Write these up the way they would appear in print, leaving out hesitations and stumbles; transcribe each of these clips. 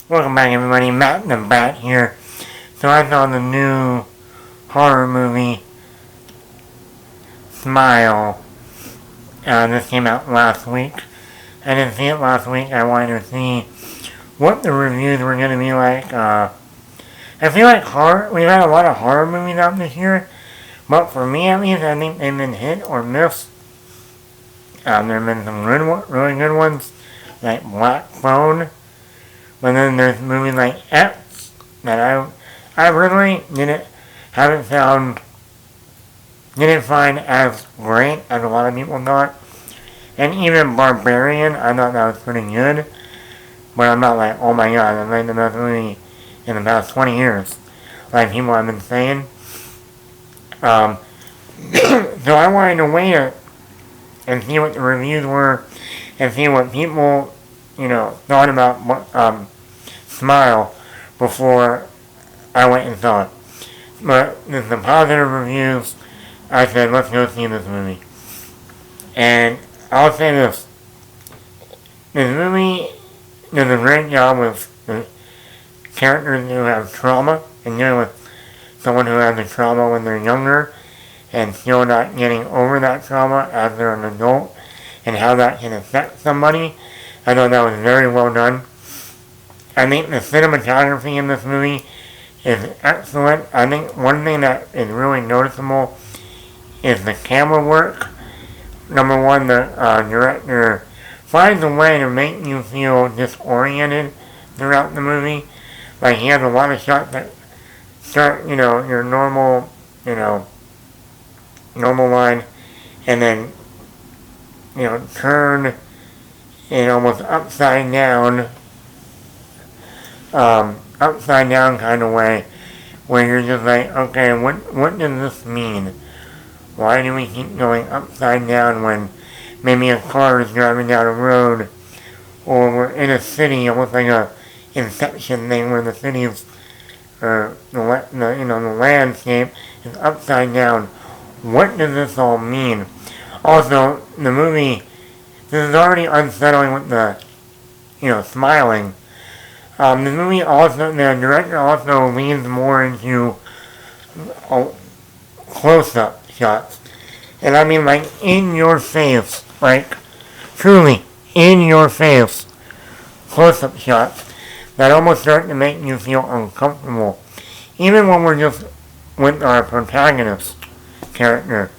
Welcome back, everybody. Matt the Bat here. So I saw the new horror movie, Smile. This came out last week. I didn't see it last week. I wanted to see what the reviews were going to be like. I feel like we've had a lot of horror movies out this year, but for me at least, I think they've been hit or miss. There have been some really good ones, like Black Phone. But then there's movies like X that I really didn't find as great as a lot of people thought. And even Barbarian, I thought that was pretty good. But I'm not like, oh my god, that's like the best movie in the past 20 years. Like people have been saying. So I wanted to wait and see what the reviews were and see what people thought about Smile before I went and saw it. But with the positive reviews, I said, let's go see this movie. And I'll say this. This movie does a great job with the characters who have trauma and dealing with someone who has a trauma when they're younger and still not getting over that trauma as they're an adult and how that can affect somebody. I thought that was very well done. I think the cinematography in this movie is excellent. I think one thing that is really noticeable is the camera work. Number one, the director finds a way to make you feel disoriented throughout the movie. Like he has a lot of shots that start, your normal line, and then, turn in almost upside down kind of way, where you're just like, okay, what does this mean? Why do we keep going upside down when maybe a car is driving down a road, or we're in a city, almost like a Inception thing where the city's, or the landscape is upside down. What does this all mean? Also, the movie, this is already unsettling with the, smiling. The movie also, the director also leans more into close-up shots. And I mean, like, in your face, like, truly, in your face, close-up shots that almost start to make you feel uncomfortable. Even when we're just with our protagonist character.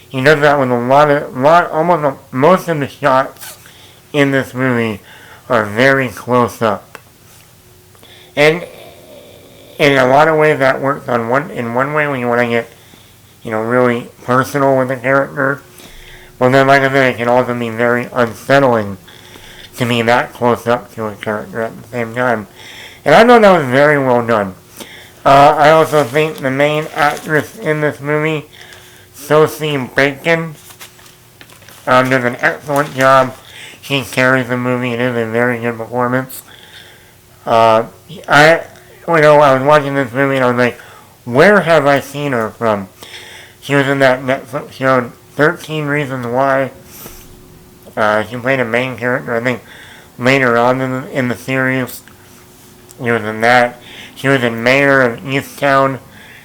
He does that with most of the shots in this movie are very close up. And in a lot of ways that works in one way when you want to get, really personal with the character. But then, like I said, it can also be very unsettling to be that close up to a character at the same time. And I thought that was very well done. I also think the main actress in this movie, Sosie Bacon, does an excellent job. She carries the movie. It is a very good performance. I was watching this movie and I was like, where have I seen her from? She was in that Netflix show, 13 Reasons Why. She played a main character, I think, later on in the series. She was in that. She was in Mayor of Easttown,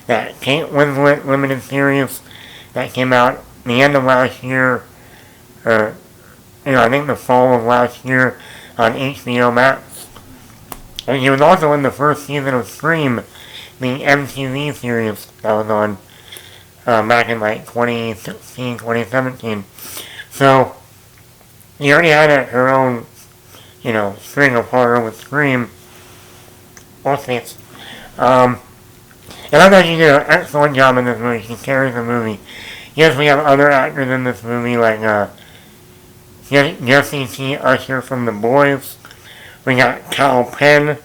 that Kate Winslet limited series that came out the end of last year, I think the fall of last year on HBO Max. And she was also in the first season of Scream, the MTV series that was on back in like 2016, 2017. So, she already had her own, string of horror with Scream. And I thought she did an excellent job in this movie. She carries the movie. Yes, we have other actors in this movie like Jesse T. Usher from The Boys. We got Kyle Penn.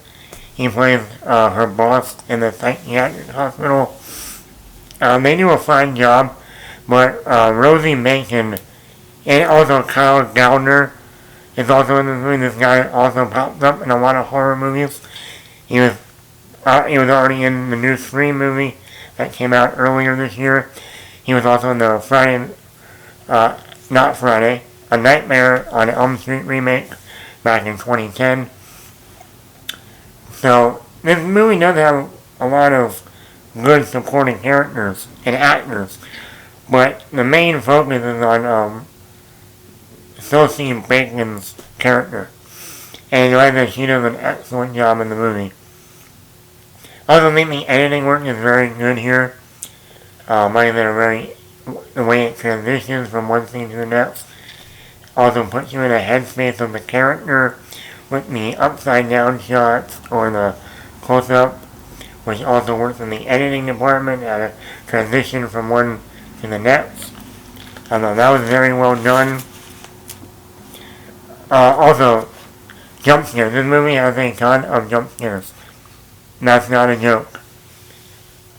He plays her boss in the psychiatric hospital. They do a fine job, but Rosie Bacon and also Kyle Gallner is also in this movie. This guy also pops up in a lot of horror movies. He was already in the new Scream movie that came out earlier this year. He was also in the A Nightmare on Elm Street remake back in 2010. So, this movie does have a lot of good supporting characters and actors, but the main focus is on Sosie Bacon's character. And I think she does an excellent job in the movie. I also think the editing work is very good here. The way it transitions from one scene to the next also puts you in a headspace of the character with the upside down shots or the close up, which also works in the editing department at a transition from one to the next. I thought that was very well done. Also, jump scares. This movie has a ton of jump scares. That's not a joke.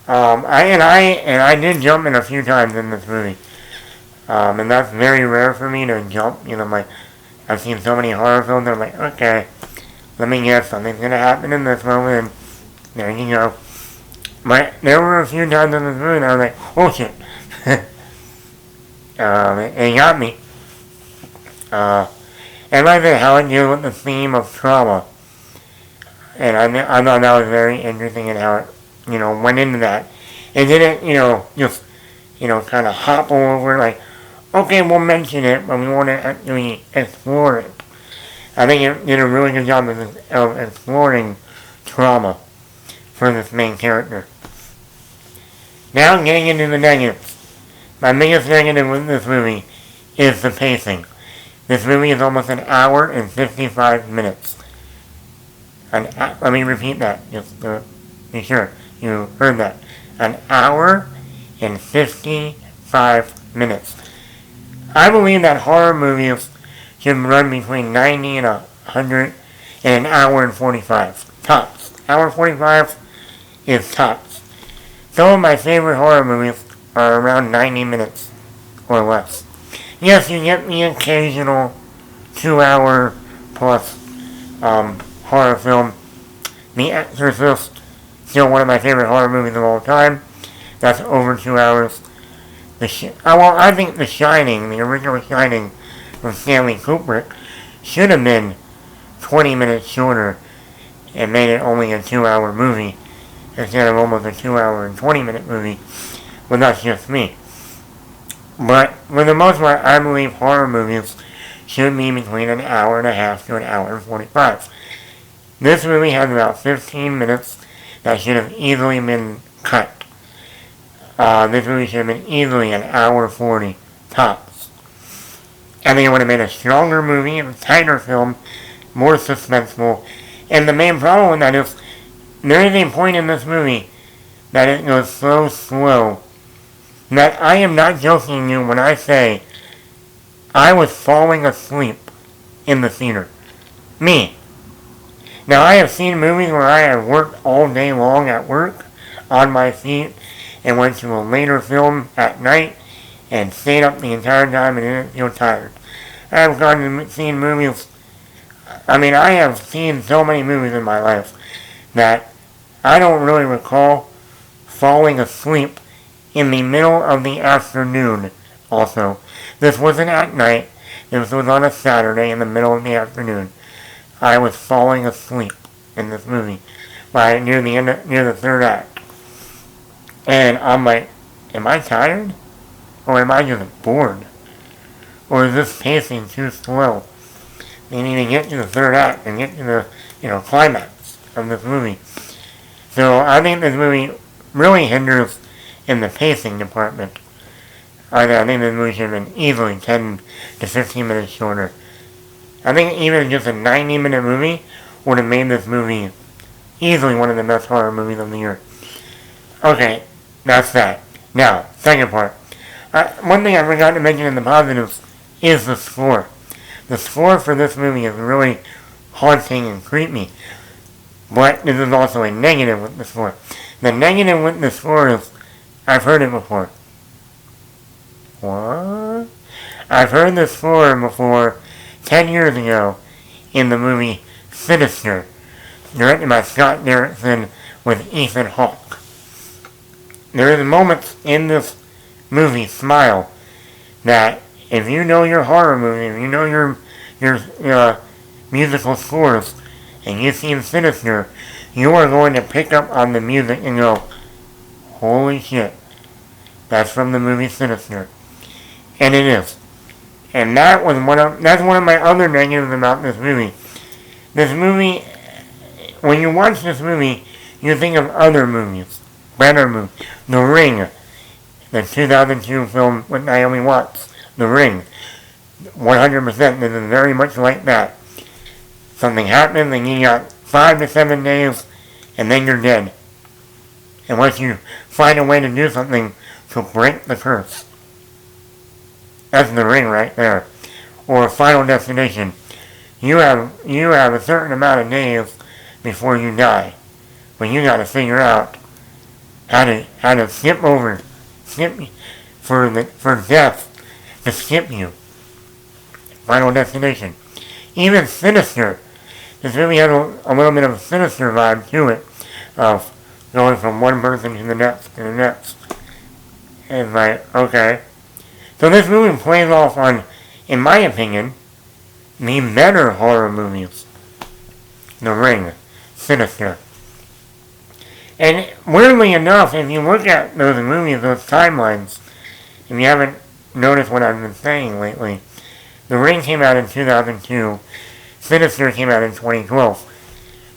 I did jump in a few times in this movie. And that's very rare for me to jump. I've seen so many horror films that I'm like, okay, let me guess, something's gonna happen in this moment, and there you go. But there were a few times in this movie that I was like, oh shit. It got me. And I think how it deals with the theme of trauma. And I thought that was very interesting in how it, went into that. It didn't, just, kind of hop over like, okay, we'll mention it, but we want to actually explore it. I think it did a really good job of exploring trauma for this main character. Now getting into the negatives. My biggest negative with this movie is the pacing. This movie is almost an hour and 55 minutes. Let me repeat that, just to be sure you heard that. An hour and 55 minutes. I believe that horror movies should run between 90 and 100 in an hour and 45. Tops. Hour 45 is tops. Some of my favorite horror movies are around 90 minutes or less. Yes, you get the occasional 2-hour plus horror film. The Exorcist, still one of my favorite horror movies of all time. That's over 2 hours. I think The Shining, the original Shining from Stanley Kubrick, should have been 20 minutes shorter and made it only a 2-hour movie instead of almost a 2-hour and 20-minute movie. But that's just me. But for the most part, I believe horror movies should be between an hour and a half to an hour and 45. This movie has about 15 minutes that should have easily been cut. This movie should have been easily an hour 40 tops. I think it would have made a stronger movie, a tighter film, more suspenseful. And the main problem with that is there is a point in this movie that it goes so slow that I am not joking you when I say I was falling asleep in the theater. Me. Now I have seen movies where I have worked all day long at work on my feet and went to a later film at night and stayed up the entire time and didn't feel tired. I have seen movies, I have seen so many movies in my life that I don't really recall falling asleep in the middle of the afternoon also. This wasn't at night, this was on a Saturday in the middle of the afternoon. I was falling asleep in this movie near the third act. And I'm like, am I tired? Or am I just bored? Or is this pacing too slow? They need to get to the third act and get to the, climax of this movie. So I think this movie really hinders in the pacing department. I think this movie should have been easily 10 to 15 minutes shorter. I think even just a 90-minute movie would have made this movie easily one of the best horror movies of the year. Okay, that's that. Now, second part. One thing I forgot to mention in the positives is the score. The score for this movie is really haunting and creepy. But this is also a negative with the score. The negative with the score is, I've heard it before. What? I've heard the score before 10 years ago in the movie Sinister, directed by Scott Derrickson with Ethan Hawke. There is moments in this movie, Smile, that if you know your horror movie, if you know your musical scores, and you've seen Sinister, you are going to pick up on the music and go, holy shit, that's from the movie Sinister. And it is. And that's one of my other negatives about this movie. This movie, when you watch this movie, you think of other movies, better movies. The Ring, the 2002 film with Naomi Watts. The Ring. 100%, this is very much like that. Something happens and you got 5 to 7 days and then you're dead. Unless you find a way to do something to break the curse. That's The Ring right there. Or Final Destination. You have a certain amount of days before you die. But you gotta figure out how to skip for death to skip you. Final Destination. Even Sinister. This really has a little bit of a Sinister vibe to it. Of going from one person to the next to the next. And it's like, okay. So this movie plays off on, in my opinion, the better horror movies. The Ring. Sinister. And weirdly enough, if you look at those movies, those timelines, if you haven't noticed what I've been saying lately, The Ring came out in 2002, Sinister came out in 2012.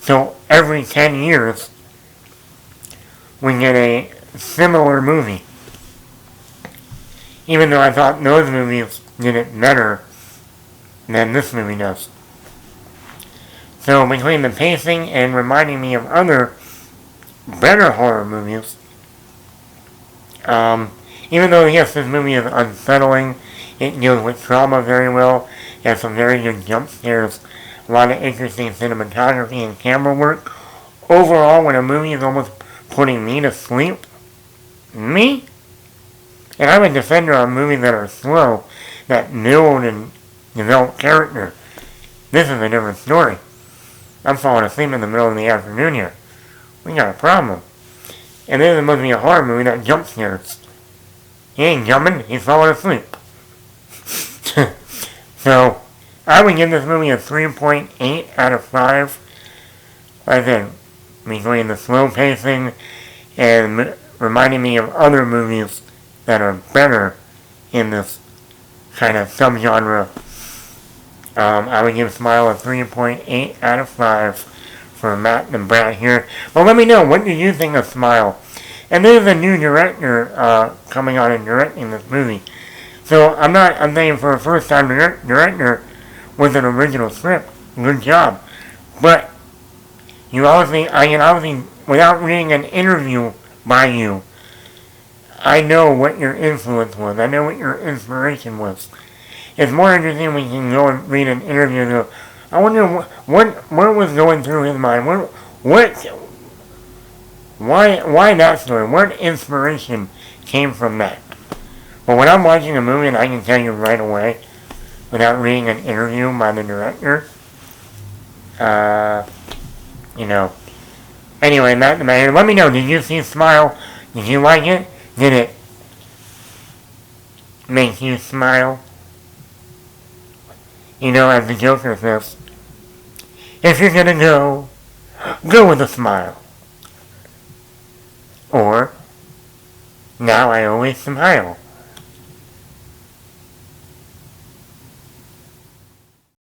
So every 10 years, we get a similar movie. Even though I thought those movies did it better than this movie does. So between the pacing and reminding me of other better horror movies, even though yes, this movie is unsettling, it deals with trauma very well, it has some very good jump scares, a lot of interesting cinematography and camera work. Overall, when a movie is almost putting me to sleep, me? And I'm a defender of movies that are slow, that build and develop character. This is a different story. I'm falling asleep in the middle of the afternoon here. We got a problem. And this is supposed to be a horror movie that jump scares. He ain't jumping, he's falling asleep. So, I would give this movie a 3.8 out of 5. Like I said, between the slow pacing and reminding me of other movies that are better in this kind of subgenre. I would give Smile a 3.8 out of 5 for Matt and Brad here. Well, let me know, what do you think of Smile? And there's a new director coming on and directing this movie. So I'm saying for a first time director with an original script, good job. But I can obviously, without reading an interview by you, I know what your influence was. I know what your inspiration was. It's more interesting when you can go and read an interview and go, I wonder what was going through his mind. Why that story? What inspiration came from that? But when I'm watching a movie and I can tell you right away, without reading an interview by the director, Anyway, Matt, let me know, did you see Smile? Did you like it? Did it make you smile? As the Joker says, if you're gonna go with a smile. Or, now I always smile.